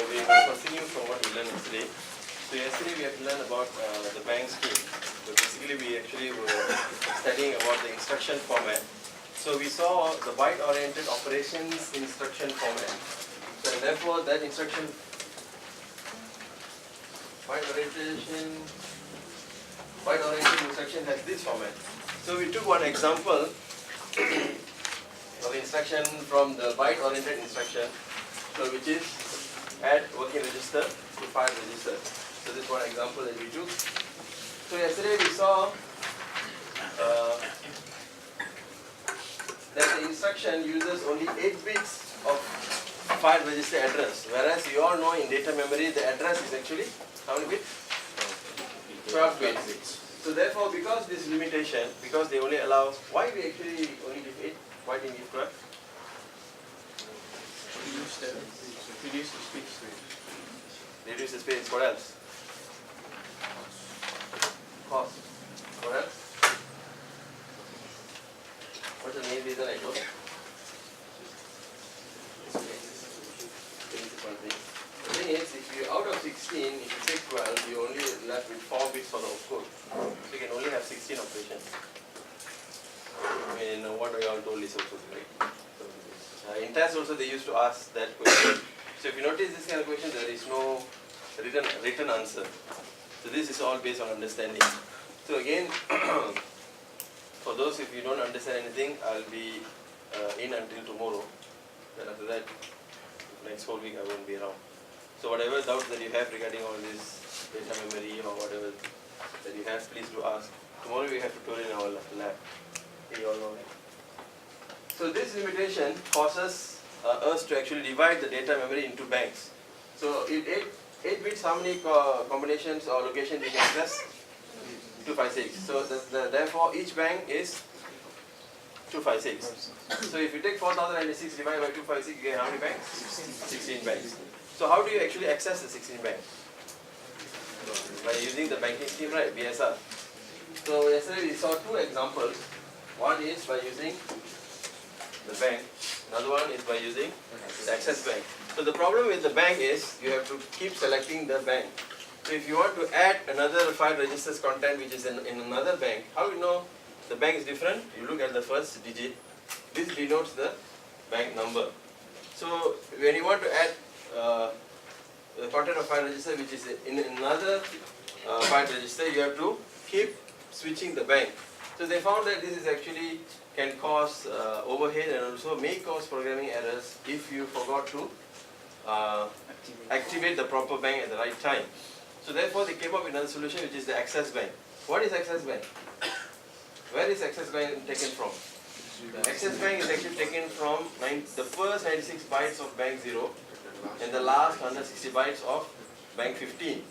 we will continue from what we learned yesterday. So yesterday we had to learn about the bank scheme. So basically we actually were studying about the instruction format. So we saw the byte-oriented operations instruction format. So therefore that instruction byte-oriented instruction has this format. So we took one example of instruction from the byte-oriented instruction, so which is add working register to file register. So this is one example that we took. So yesterday we saw that the instruction uses only 8 bits of file register address, whereas you all know in data memory the address is actually how many bits? 12 bits. So therefore, because this limitation, because they only allow, why we actually only give 8? Why didn't give 12? Reduce the space. Reduce the space. What else? Cost. What else? What's the main reason I told? The thing is, if you out of 16, if you take 12, you only left with 4 bits for the opcode. So you can only have 16 operations. I mean, what we all told is also right. So, in tests also they used to ask that question. So if you notice this kind of question, there is no written answer. So this is all based on understanding. So again, for those if you don't understand anything, I'll be in until tomorrow. Then after that, next whole week I won't be around. So whatever doubts that you have regarding all this data memory or whatever that you have, please do ask. Tomorrow we have tutorial in our lab. You all know that. So this limitation causes us to actually divide the data memory into banks. So in 8 bits, how many combinations or locations you can access? 256. So therefore each bank is 256. So if you take 4096 divided by 256, you get how many banks? 16 banks. So how do you actually access the 16 banks? By using the banking scheme, right? BSR. So yesterday we saw 2 examples. One is by using the bank, another one is by using the access bank. So the problem with the bank is you have to keep selecting the bank. So if you want to add another file registers content which is in another bank, how you know the bank is different? You look at the first digit. This denotes the bank number. So when you want to add the content of file register which is in another file register, you have to keep switching the bank. So they found that this is actually can cause overhead and also may cause programming errors if you forgot to activate the proper bank at the right time. So therefore they came up with another solution which is the access bank. What is access bank? Where is access bank taken from? The access bank is actually taken from the first 96 bytes of bank 0 and the last 160 bytes of bank 15.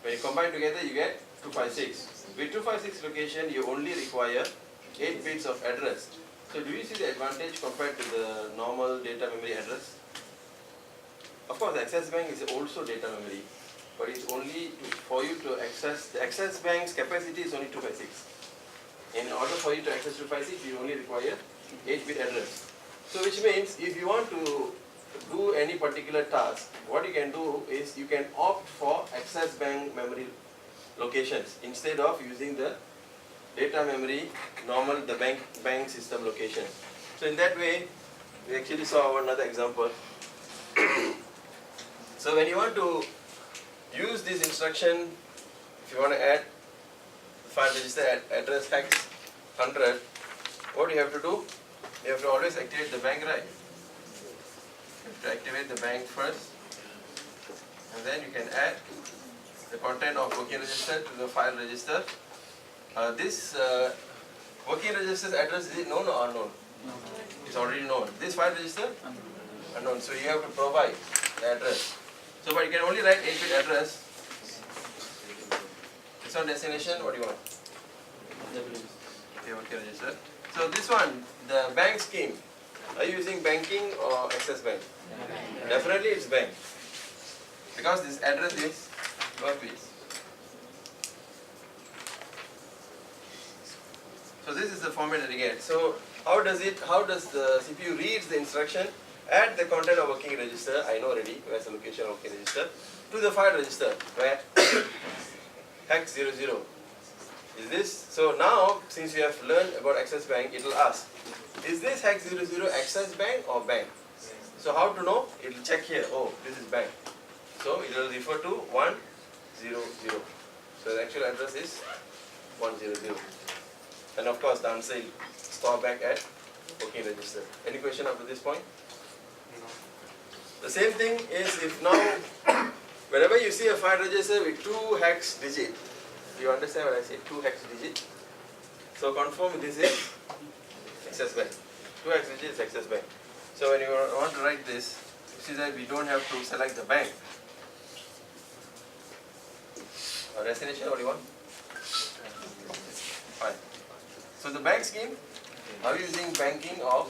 When you combine together you get 256. With 256 location, you only require 8 bits of address. So do you see the advantage compared to the normal data memory address? Of course, the access bank is also data memory, but it's only for you to access, the access bank's capacity is only 256. In order for you to access 256, you only require 8-bit address. So which means if you want to do any particular task, what you can do is you can opt for access bank memory locations instead of using the data memory the bank system location. So in that way we actually saw another example. So when you want to use this instruction, if you want to add file register address hex 100, what do you have to do? You have to always activate the bank, right? You have to activate the bank first and then you can add the content of working register to the file register. This working register's address, is it known or unknown? It's already known. This file register? Unknown. So you have to provide the address. So but you can only write 8-bit address. This one destination, what do you want? Okay, working register. So this one, the bank scheme. Are you using banking or access bank? Definitely it's bank. Because this address is 12 bits. So this is the format that you get. So how does the CPU reads the instruction add the content of working register, I know already where's the location of working register, to the file register where hex 00. Is this, so now since we have learned about access bank, it will ask, is this hex 00 access bank or bank? So how to know? It will check here, oh this is bank. So it will refer to 100. So the actual address is 100. And of course the answer will store back at working register. Any question up to this point? The same thing is if now, whenever you see a file register with 2 hex digit, you understand what I say, 2 hex digit? So confirm this is access bank. 2 hex digit is access bank. So when you want to write this, you see that we don't have to select the bank. Or destination, what do you want? Fine. So the bank scheme, are you using banking or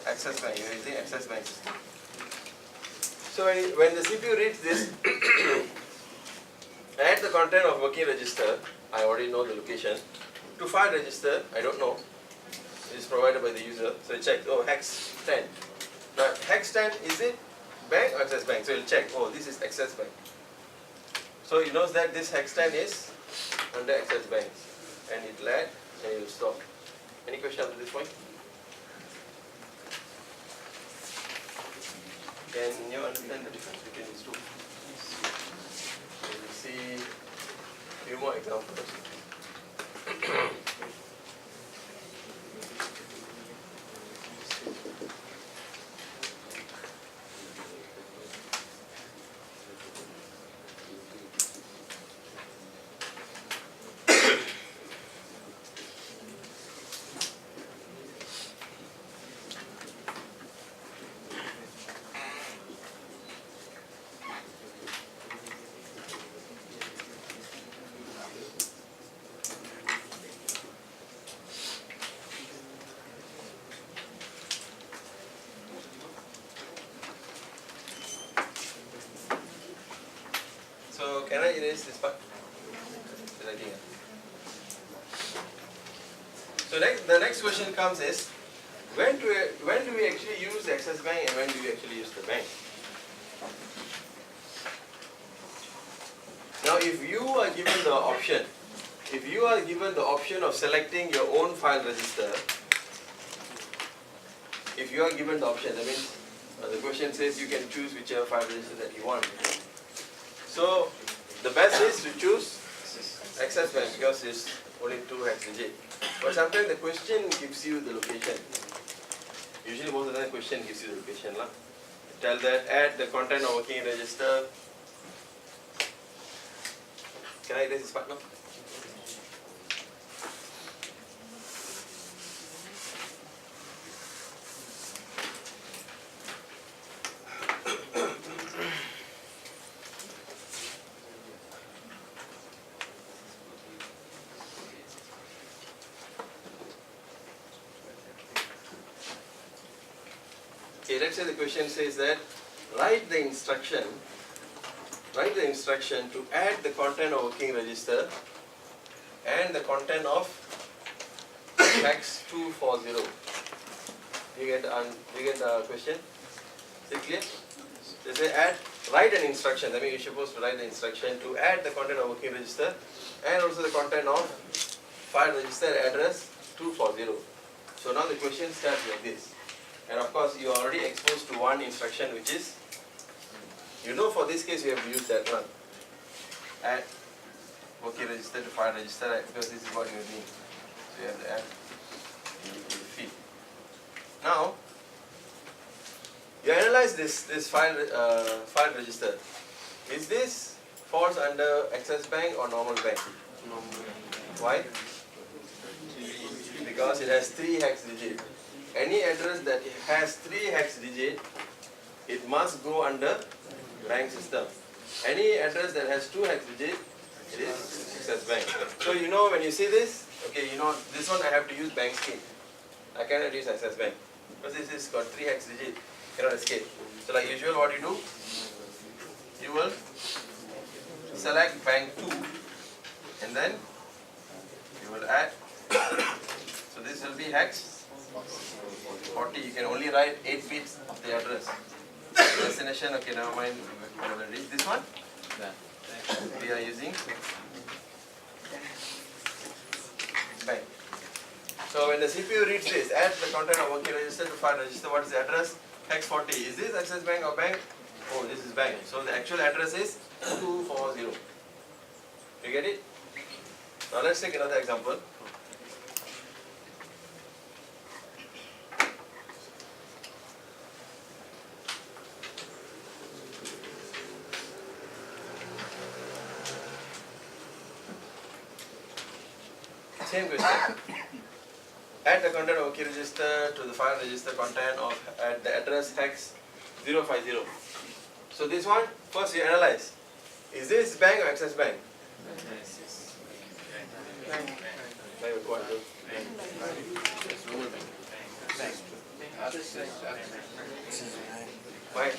access bank? You are using access bank system. So when the CPU reads this, add the content of working register, I already know the location, to file register, I don't know, it is provided by the user, so check, oh hex 10. Now hex 10, is it bank or access bank? So it will check, oh this is access bank. So it knows that this hex 10 is under access bank, and it will add and it will stop. Any question up to this point? Can you understand the difference between these two? We will see a few more examples. So can I erase this part? So the next question comes is, when do we actually use the access bank and when do we actually use the bank? Now if you are given the option of selecting your own file register, if you are given the option, that means the question says you can choose whichever file register that you want. So the best is to choose access bank because it's only 2 hex digit. But sometimes the question gives you the location. Usually most of the time the question gives you the location. Tell that add the content of working register. Can I erase this part now? Okay, let's say the question says that write the instruction to add the content of working register and the content of hex 240. You get the question? Is it clear? They say write an instruction. That means you're supposed to write the instruction to add the content of working register and also the content of file register address 240. So now the question starts like this. And of course you are already exposed to one instruction, which is, you know, for this case we have to use that one. Add working register to file register, right? Because this is what you are doing. So you have to add in the field. Now you analyze this file register. Is this falls under access bank or normal bank? Normal. Why? Because it has 3 hex digit. Any address that has 3 hex digit, it must go under bank system. Any address that has 2 hex digit, it is access bank. So you know when you see this, okay, you know this one I have to use bank scheme. I cannot use access bank because this is got 3 hex digit, cannot escape. So like usual, what you do, you will select bank 2 and then you will add. So this will be hex 40. You can only write 8 bits extension, okay, never mind, whatever it is. This one, we are using bank. So when the CPU reads this, add the content of working register to file register, what is the address? Hex 40. Is this access bank or bank? Oh, this is bank. So the actual address is 240. You get it? Now let's take another example. Same question. Add the content of key register to the file register content of at the address hex 050. So this one, first you analyze. Is this bank or access bank? Why?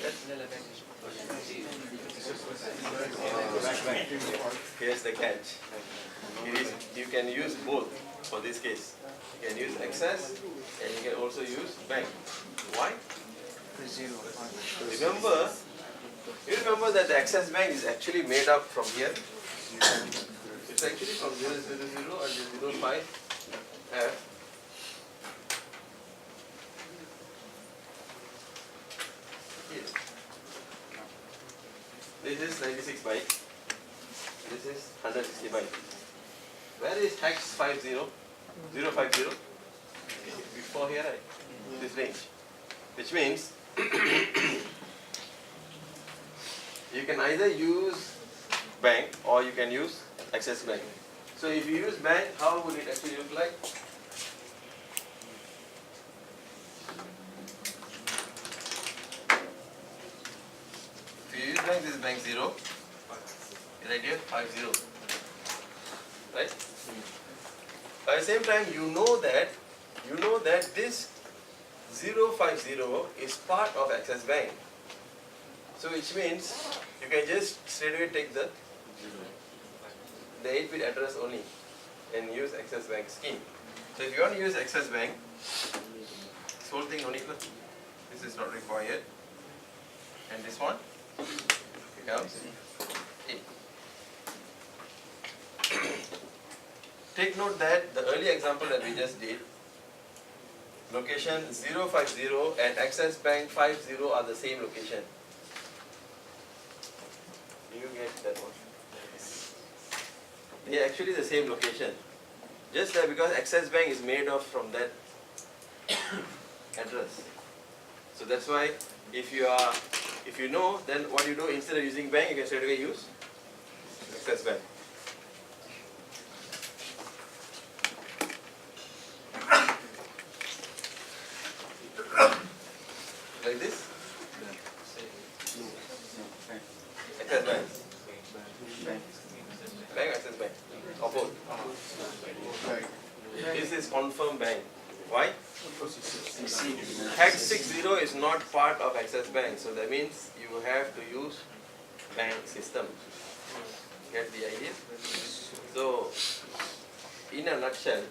Here's the catch. You can use both for this case. You can use access and you can also use bank. Why? You remember that the access bank is actually made up from here. It's actually from 000 and 05F. Here. This is 96 bytes. This is 160 bytes. Where is hex 50? 050? Before here, right? This range. Which means you can either use bank or you can use access bank. So if you use bank, how would it actually look like? If you use bank, this is bank 0. Right here, 50. Right? At the same time, you know that this 050 is part of access bank. So which means you can just straight away take the 8-bit address only and use access bank scheme. So if you want to use access bank, this whole thing only, this is not required, and this one becomes 8. Take note that the earlier example that we just did, location 050 and access bank 50 are the same location. Do you get that one? They are actually the same location. Just that because access bank is made of from that address. So that's why if you know, then what you do, instead of using bank, you can straight away use access bank. Like this? Access bank. Bank, access bank. Or both. This is confirm bank. Why? Hex 60 is not part of access bank, so that means you have to use bank system. Get the idea? So, in a nutshell,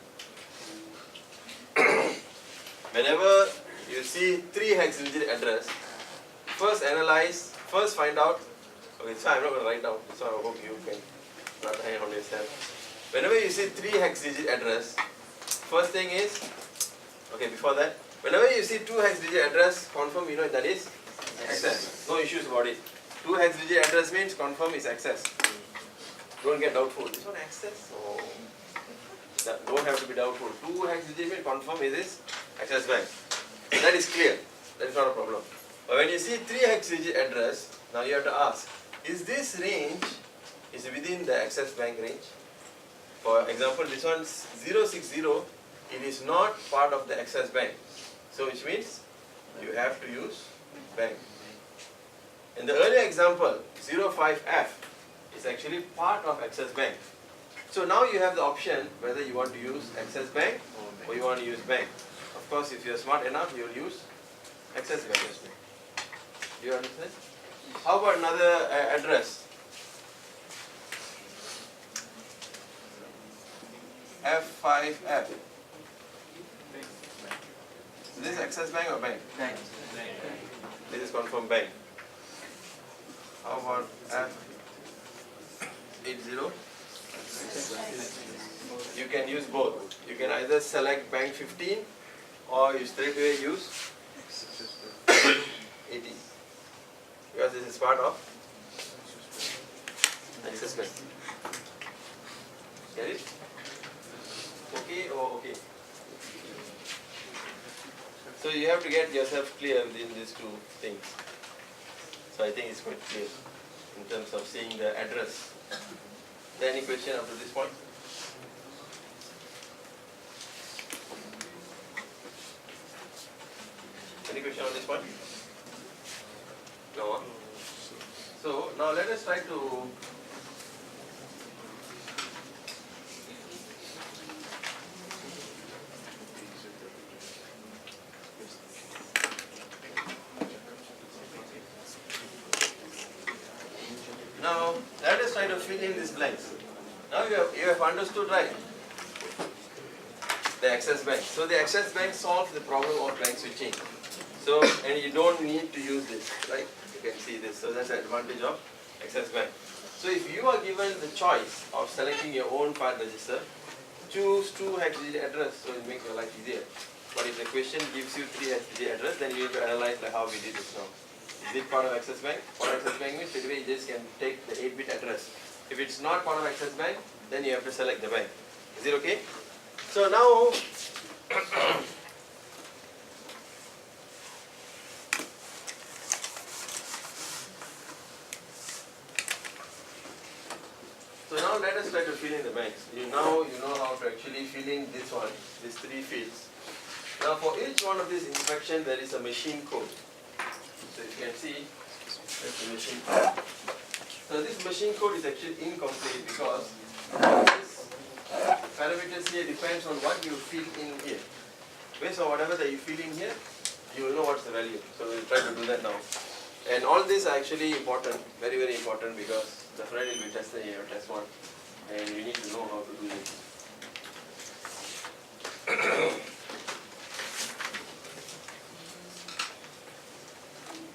whenever you see 3 hex digit address, first analyze, first find out. Okay, so I'm not going to write down, so I hope you can not hang on yourself. Whenever you see 3 hex digit address, first thing is, okay, before that, whenever you see 2 hex digit address, confirm you know that is access. No issues about it. 2 hex digit address means confirm is access. Don't get doubtful. This one access? Oh. That don't have to be doubtful. 2 hex digit means confirm is this access bank. That is clear. That is not a problem. But when you see 3 hex digit address, now you have to ask, is this range is within the access bank range? For example, this one 060, it is not part of the access bank. So which means you have to use bank. In the earlier example, 05F is actually part of access bank. So now you have the option whether you want to use access bank or you want to use bank. Of course, if you are smart enough, you will use access bank. Do you understand? How about another address? F5F. Is this access bank or bank? Bank. This is confirm bank. How about F80? You can use both. You can either select bank 15 or you straight away use 18 because this is part of access bank. Get it? Okay or okay? So you have to get yourself clear within these two things. So I think it's quite clear in terms of seeing the address. Is there any question up to this point? Any question on this point? No. So now let us try to fill in these blanks. Now you have understood, right, the access bank. So the access bank solves the problem of blank switching. So, and you don't need to use this, right? You can see this. So that's the advantage of access bank. So if you are given the choice of selecting your own file register, choose 2 hex digit address, so it makes your life easier. But if the question gives you 3 hex digit address, then you need to analyze like how we did this now. Is it part of access bank? Part of access bank means straight away you just can take the 8-bit address. If it's not part of access bank, then you have to select the bank. Is it okay? So now, let us try to fill in the banks. You know how to actually fill in this one, these 3 fields. Now for each one of these instructions, there is a machine code. So you can see that's the machine code. So this machine code is actually incomplete because this parameters here depends on what you fill in here. Based on whatever that you fill in here, you will know what's the value. So we'll try to do that now. And all these are actually important, very, very important, because the friend will be testing here, test 1, and you need to know how to do this.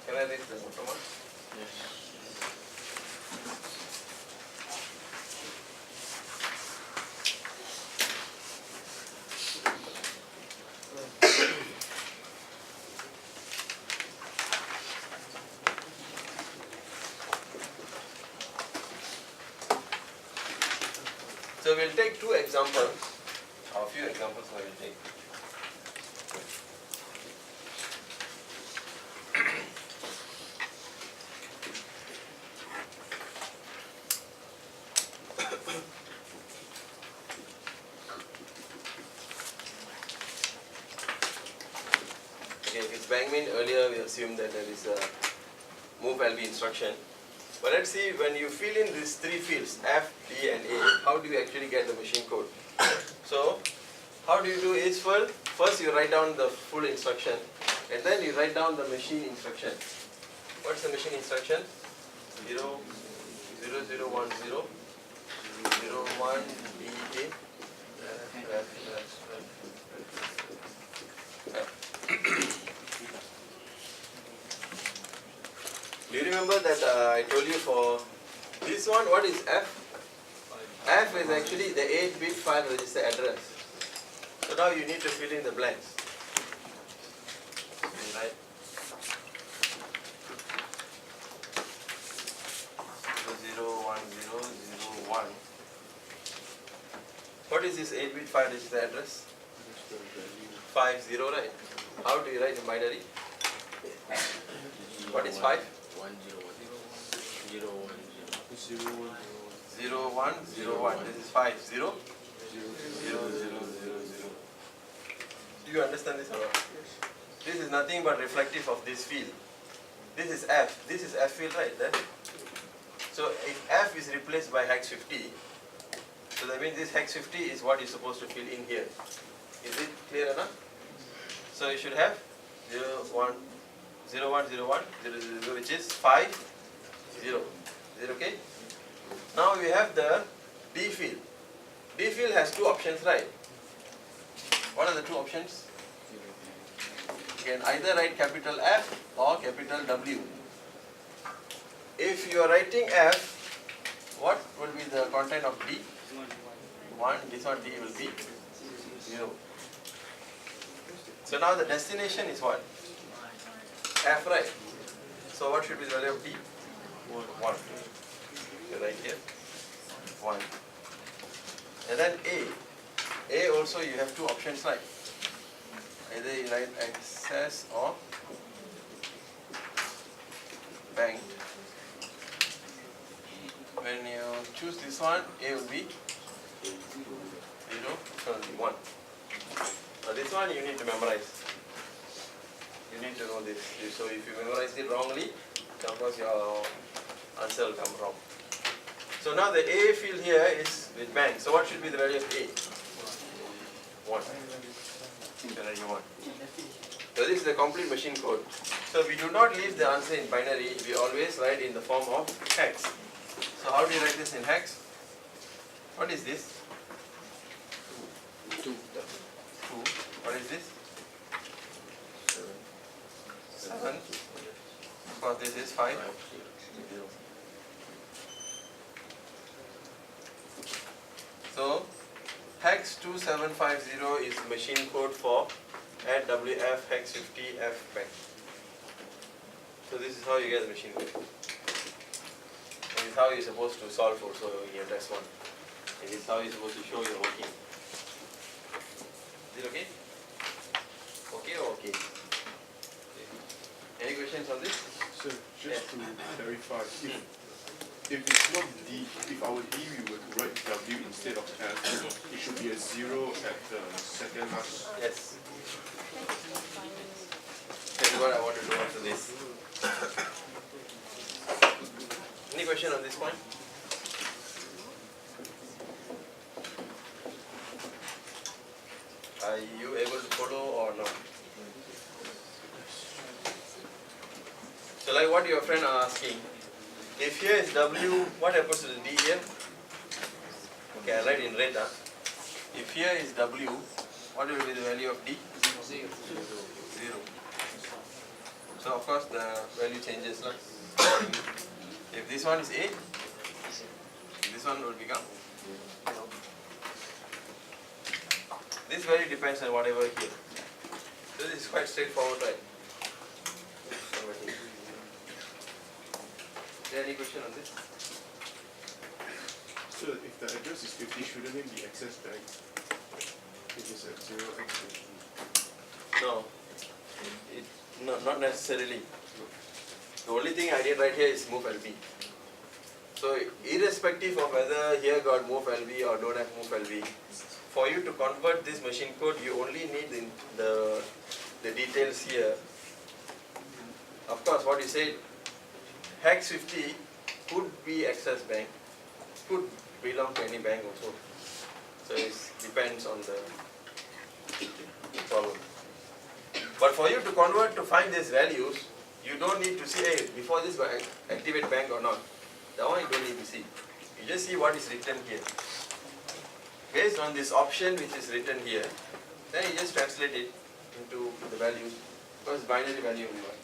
Can I raise the bottom one? Yes. So we'll take 2 examples, or a few examples I will take. Okay, if it's bang min, earlier we assumed that there is a move LB instruction. But let's see, when you fill in these 3 fields, F, D and A, how do you actually get the machine code? So, how do you do is first you write down the full instruction, and then you write down the machine instruction. What's the machine instruction? 0, 0, 0, 1, 0, 0, 1, D, A, F, Do you remember that I told you for this one, what is F? F is actually the 8-bit file register address. So now you need to fill in the blanks. Right? So 0, 1, 0, 0, 1. What is this 8-bit file register address? 50, right? How do you write in binary? What is 5? 0, 1, 0, 1. This is 5, 0, 0, 0, 0, 0. Do you understand this or not? This is nothing but reflective of this field. This is F. This is F field, right? Then. So if F is replaced by hex 50, so that means this hex 50 is what you're supposed to fill in here. Is it clear enough? So you should have 0, 1, 0, 1, 0, 1, 0, 0, 0, which is 5, 0. Is it okay? Now we have the D field. D field has 2 options, right? What are the 2 options? You can either write capital F or capital W. if you are writing F, what will be the content of D? 1, this one D will be 0. So now the destination is what? F, right? So what should be the value of D? 1. You write here 1. And then A also you have two options, right? Either you write access or bank. When you choose this one, A will be 0, so will be 1. Now this one you need to memorize. You need to know this. So if you memorize it wrongly, of course your answer will come wrong. So now the A field here is with bank. So what should be the value of A? 1. Binary 1. So this is the complete machine code. So we do not leave the answer in binary. We always write in the form of hex. So how do you write this in hex? What is this? 2. What is this? 7. Of course this is 5. 0. So hex 2750 is machine code for add WF hex 50 F bank. So this is how you get the machine code. And this is how you're supposed to solve also in your test 1. And this is how you're supposed to show your working. Is it okay? Okay or okay? Any questions on this? So just to clarify, if it's not D, if our D we were to write W instead of F, it should be a 0 at the second last. Yes. That is what I want to do after this. Any question on this point? Are you able to follow or not? So like what your friend are asking, if here is W, what happens to the D here? Okay, I write in red. If here is W, what will be the value of D? 0. So of course the value changes. If this one is A, this one will become 0. This value depends on whatever here. So this is quite straightforward, right? Is there any question on this? So if the address is 50, shouldn't it be access bank? It is at 0x50. No, not necessarily. The only thing I did right here is move LB. So irrespective of whether here got move LB or don't have move LB, for you to convert this machine code, you only need the details here. Of course, what you said, hex 50 could be access bank, could belong to any bank also. So it depends on the problem. But for you to convert to find these values, you don't need to see, hey, before this activate bank or not. That one you don't need to see. You just see what is written here. Based on this option which is written here, then you just translate it into the values. Because binary value only one.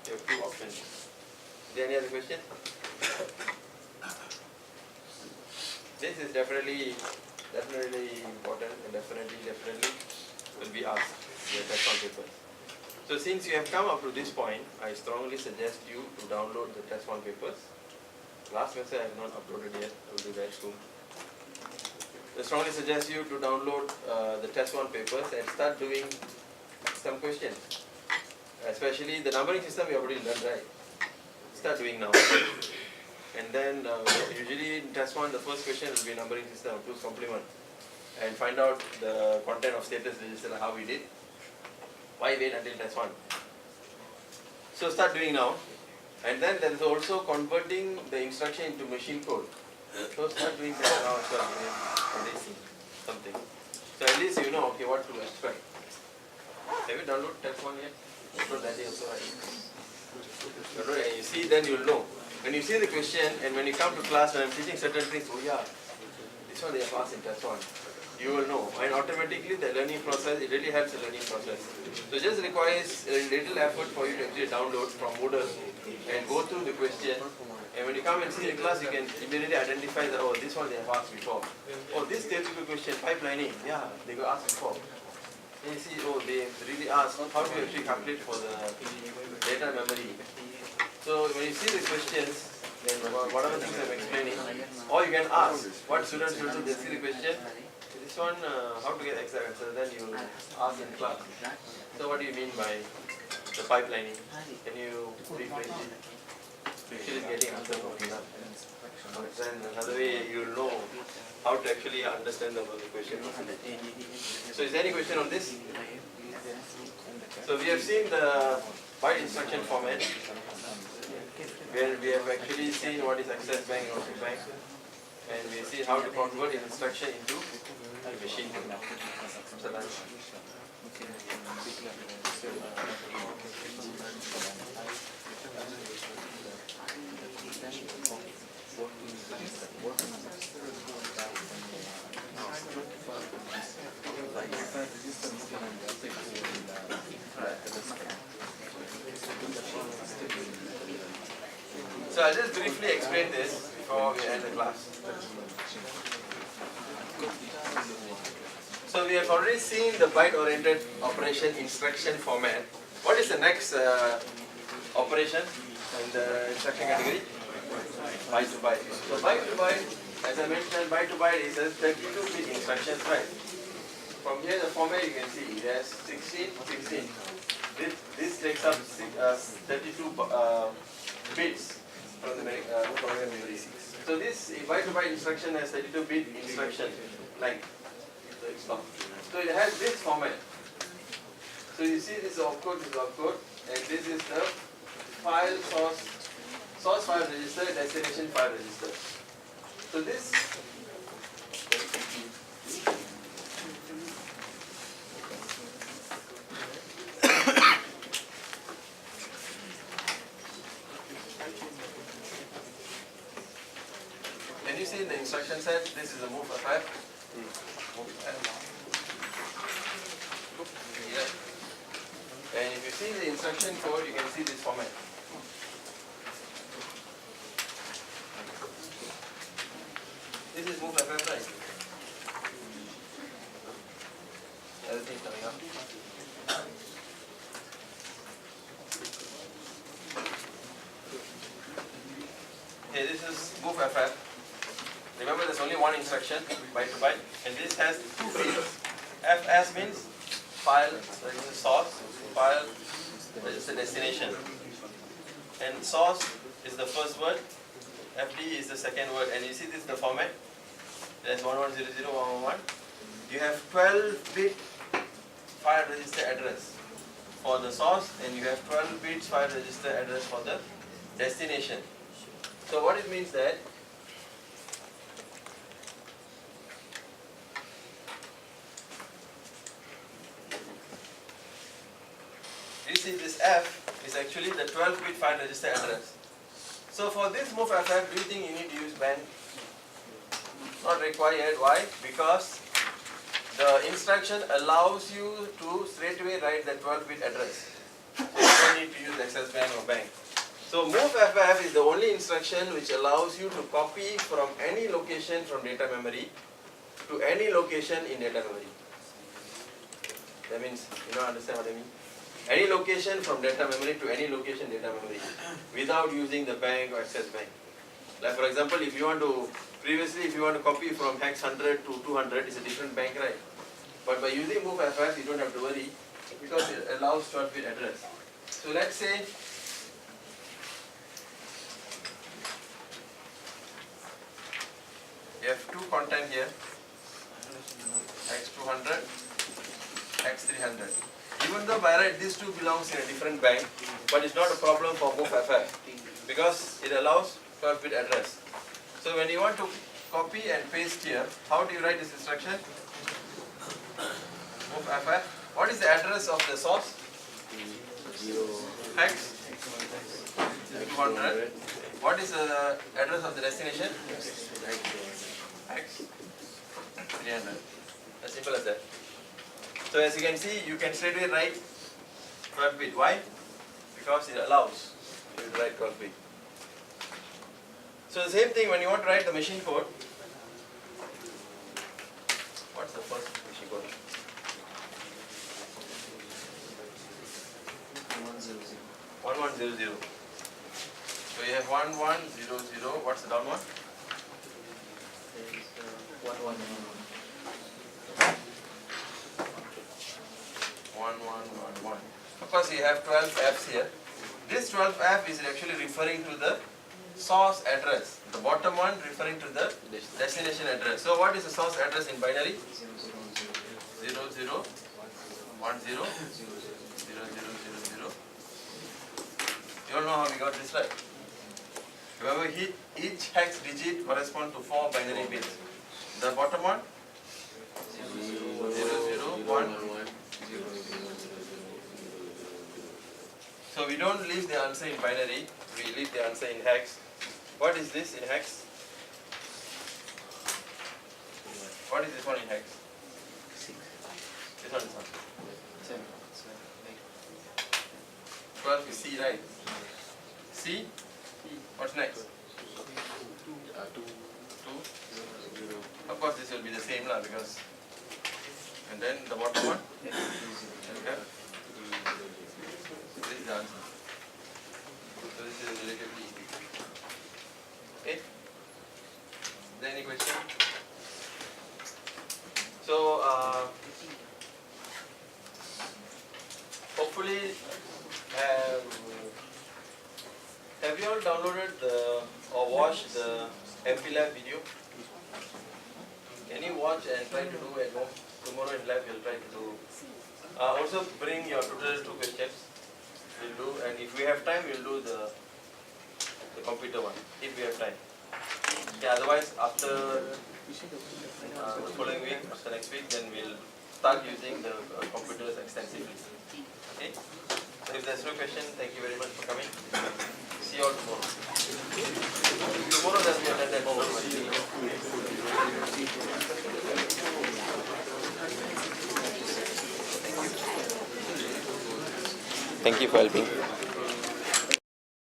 You have two options. Is there any other question? This is definitely important and definitely will be asked in the test 1 paper. So since you have come up to this point, I strongly suggest you to download the test 1 papers. Last semester I have not uploaded yet, I will do that soon. I strongly suggest you to download the test 1 papers and start doing some questions. Especially the numbering system you have already done, right? Start doing now. And then usually in test 1 the first question will be numbering system, choose complement. And find out the content of status register, how we did. Why wait until test 1? So start doing now. And then there is also converting the instruction into machine code. So start doing that now as well, something. So at least you know, okay, what to expect. Have you downloaded test 1 yet? Download that day also, right? And you see, then you'll know. When you see the question and when you come to class, when I'm teaching certain things, oh yeah, this one they have asked in test 1. you will know, and automatically the learning process, it really helps the learning process. So just requires a little effort for you to actually download from Moodle and go through the question, and when you come and see the class, you can immediately identify that, oh, this one they have asked before. Oh, this theoretical question, pipelining, yeah, they got asked before. And you see, oh, they really asked, how do you actually calculate for the data memory? So when you see the questions, then whatever things I'm explaining, or you can ask, what students will do, they see the question, this one, how to get exact answer, then you ask in class. So what do you mean by the pipelining? Can you rephrase it? Actually getting answer from here. Then another way you will know how to actually understand the question. So is there any question on this? So we have seen the byte instruction format, where we have actually seen what is access bank and output bank, and we see how to convert instruction into machine code. So that's So I'll just briefly explain this before we end the class. So we have already seen the byte-oriented operation instruction format. What is the next operation in the instruction category? Byte to byte. So byte to byte, as I mentioned, byte to byte is a 32-bit instruction, right? From here the format you can see it has 16, 16. This takes up 32 bits from the memory. So this byte to byte instruction has 32-bit instruction length. So it has this format. So you see this opcode, and this is the file source file register, destination file register. So this can you see in the instruction set, this is a move FF. And if you see the instruction code, you can see this format. This is move FF, right? Everything coming up. Okay, this is move FF. Remember, there's only one instruction, byte to byte, and this has two fields. FS means file, register source, file, register destination. And source is the first word, FD is the second word, and you see this is the format. There's 11001111. You have 12-bit file register address for the source, and you have 12 bits file register address for the destination. So what it means that you see this F is actually the 12-bit file register address. So for this move FF, do you think you need to use band? Not required. Why? Because the instruction allows you to straight away write the 12-bit address. So you don't need to use access band or bank. So move FF is the only instruction which allows you to copy from any location from data memory to any location in data memory. That means, you know, understand what I mean? Any location from data memory to any location data memory without using the bank or access bank. Like for example, if you want to, previously if you want to copy from hex 100 to 200, it's a different bank, right? But by using move FF, you don't have to worry because it allows 12-bit address. So let's say you have two content here, hex 200, hex 300. Even though by right these two belongs in a different bank, but it's not a problem for move FF because it allows 12-bit address. So when you want to copy and paste here, how do you write this instruction? Move FF. What is the address of the source? Hex 200. What is the address of the destination? Hex 300. As simple as that. So as you can see, you can straight away write 12 bit. Why? Because it allows you to write 12 bit. So the same thing when you want to write the machine code. What's the first machine code? 1100. So you have 1100. What's the down one? 1111. Of course, you have 12 Fs here. This 12 F is actually referring to the source address. The bottom one referring to the destination address. So what is the source address in binary? 0010 0000. You all know how we got this, right? Remember, each hex digit corresponds to 4 binary bits. The bottom one? 001. So we don't leave the answer in binary, we leave the answer in hex. What is this in hex? What is this one in hex? 6. This one is what? 7. 12 is C, right? C? What's next? 2. Of course this will be the same lah, because, and then the bottom one? Okay. This is the answer. So this is relatively easy. Okay? Is there any question? So hopefully have you all downloaded or watched the MP Lab video? Can you watch and try to do at home? Tomorrow in lab we'll try to do. Also bring your tutorial 2 questions. We'll do, and if we have time we'll do the computer one, if we have time. Yeah, otherwise after the following week, after next week, then we'll start using the computers extensively. Okay? So if there's no question, thank you very much for coming. See you all tomorrow. Tomorrow there'll be another homework. Thank you for helping.